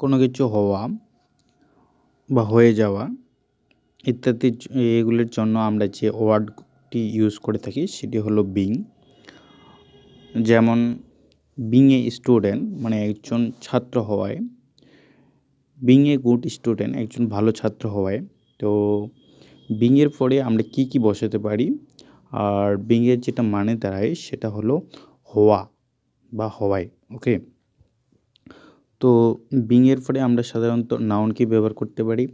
কোনো কিছু হওয়া বা হয়ে যাওয়া ইত্যাদি এগুলির জন্য আমরা যে ওয়ার্ডটি ইউজ করে থাকি সেটি হলো বিং। যেমন বিং এ স্টুডেন্ট মানে একজন ছাত্র হওয়ায়, বিং এ গুড স্টুডেন্ট একজন ভালো ছাত্র হওয়ায়। তো বিং এর পরে আমরা কি কি বসাতে পারি, আর বিং এর যেটা মানে দাঁড়ায় সেটা হলো হওয়া বা হওয়ায়। ওকে, তো বিং এর পরে আমরা সাধারণত নাউনকে ব্যবহার করতে পারি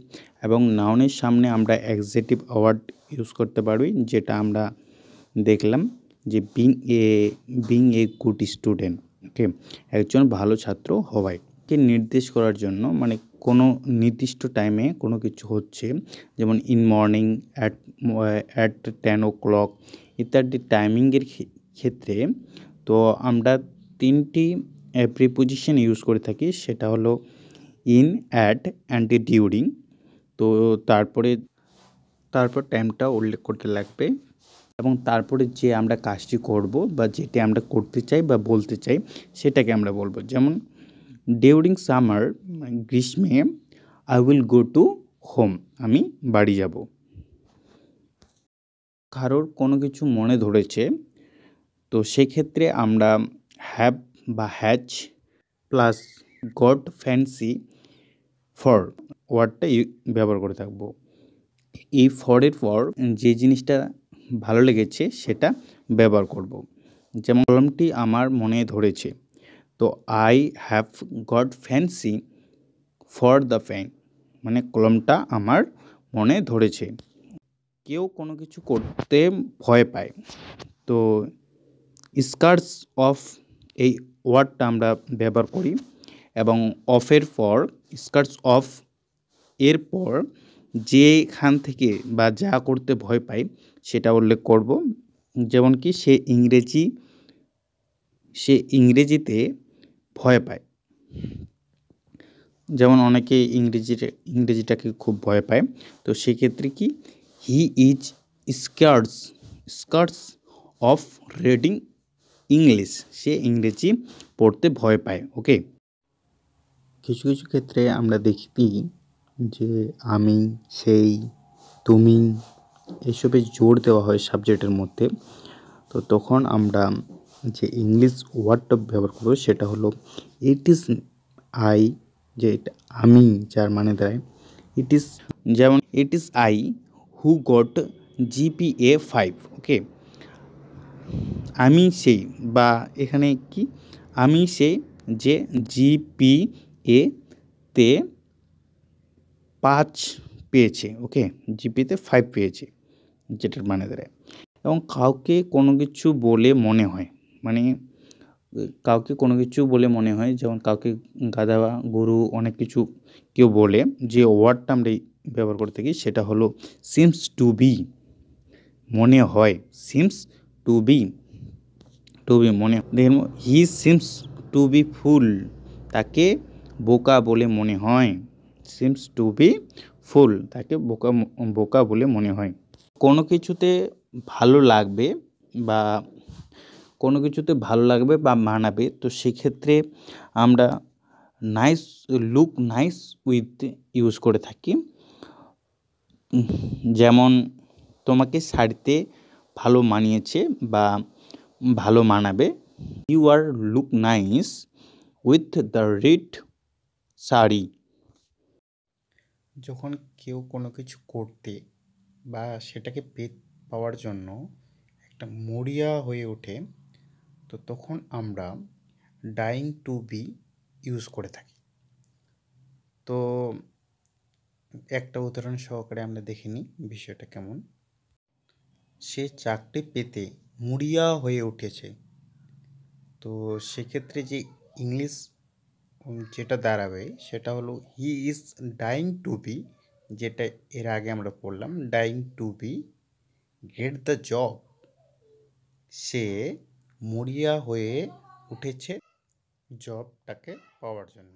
এবং নাউনের সামনে আমরা অ্যাডজেক্টিভ ওয়ার্ড ইউজ করতে পারি, যেটা আমরা দেখলাম যে বিং এ গুড স্টুডেন্ট। ওকে, একজন ভালো ছাত্র হওয়ায় কে নির্দেশ করার জন্য, মানে কোনো নির্দিষ্ট টাইমে কোনো কিছু হচ্ছে, যেমন ইন মর্নিং, অ্যাট 10 o'clock ইত্যাদি টাইমিংয়ের ক্ষেত্রে তো আমরা তিনটি প্রিপোজিশন ইউজ করে থাকি, সেটা হলো ইন, অ্যাট অ্যান্ড ডিউরিং। তো তারপর টাইমটা উল্লেখ করতে লাগবে এবং তারপরে যে আমরা কাজটি করব বা যেটি আমরা করতে চাই বা বলতে চাই সেটাকে আমরা বলবো। যেমন ডিউরিং সামার, গ্রীষ্মে, I will go to home, আমি বাড়ি যাব। কারোর কোনো কিছু মনে ধরেছে, তো সেক্ষেত্রে আমরা হ্যাভ বা has plus goat fancy for ওয়ার্ডটা ব্যবহার করে থাকবো। এই ফরের পর যে জিনিসটা ভালো লেগেছে সেটা ব্যবহার করব। যেমন কলমটি আমার মনে ধরেছে, তো I have got fancy for the pen, মানে কলমটা আমার মনে ধরেছে। কেউ কোনো কিছু করতে ভয় পায়, তো স্কার্টস অফ এই ওয়ার্ডটা আমরা ব্যবহার করি এবং অফের পর স্কার্টস অফ এর পর যেখান থেকে বা যা করতে ভয় পায় সেটা উল্লেখ করব। যেমন কি সে ইংরেজিতে ভয় পায়। যেমন অনেকে ইংরেজিটাকে খুব ভয় পায়, তো সেক্ষেত্রে কি he is scared of reading English, সে ইংরেজি পড়তে ভয় পায়। ওকে, কিছু কিছু ক্ষেত্রে আমরা দেখি যে আমি, সেই, তুমি এসবে জোর দেওয়া হয় সাবজেক্টের মধ্যে, তো তখন আমরা যে ইংলিশ ওয়ার্ডটা ব্যবহার করবো সেটা হলো ইট ইজ আই, যে আমি, যার মানে দাঁড়ায় ইট ইজ। যেমন it is I who goat GPA 5। ওকে, আমি সেই, বা এখানে কি আমি সেই যে GPA তে 5 পেয়েছে। ওকে, GPA-তে 5 পেয়েছে, যেটার মানে দাঁড়ায়। এবং কাউকে কোনো কিছু বলে মনে হয়, মানে কাউকে কোনো কিছু বলে মনে হয়, যেমন কাউকে গাধা, গরু, অনেক কিছু কেউ বলে, যে ওয়ার্ডটা আমরা ব্যবহার করে থাকি সেটা হলো সিমস টু বি, মনে হয়। সিমস টু বি মনে। দেখুন, হি সিমস টু বি ফুল, তাকে বোকা বলে মনে হয়। সিমস টু বি ফুল, তাকে বোকা বলে মনে হয়। কোনো কিছুতে ভালো লাগবে বা মানাবে, তো সেক্ষেত্রে আমরা লুক নাইস উইথ ইউজ করে থাকি। যেমন তোমাকে শাড়িতে ভালো মানিয়েছে বা ভালো মানাবে, you are look nice with the red sari. যখন কেউ কোনো কিছু করতে বা সেটাকে পাওয়ার জন্য একটা মরিয়া হয়ে ওঠে, তো তখন আমরা ডাইং টু বি ইউজ করে থাকি। তো একটা উদাহরণ সহকারে আমরা দেখে নিই বিষয়টা কেমন। সে চাকরি পেতে মরিয়া হয়ে উঠেছে, তো সেক্ষেত্রে যে ইংলিশ যেটা দাঁড়াবে সেটা হলো he is dying to be, যেটা এর আগে আমরা পড়লাম, dying to be get the job, সে মরিয়া হয়ে উঠেছে জবটাকে পাওয়ার জন্য।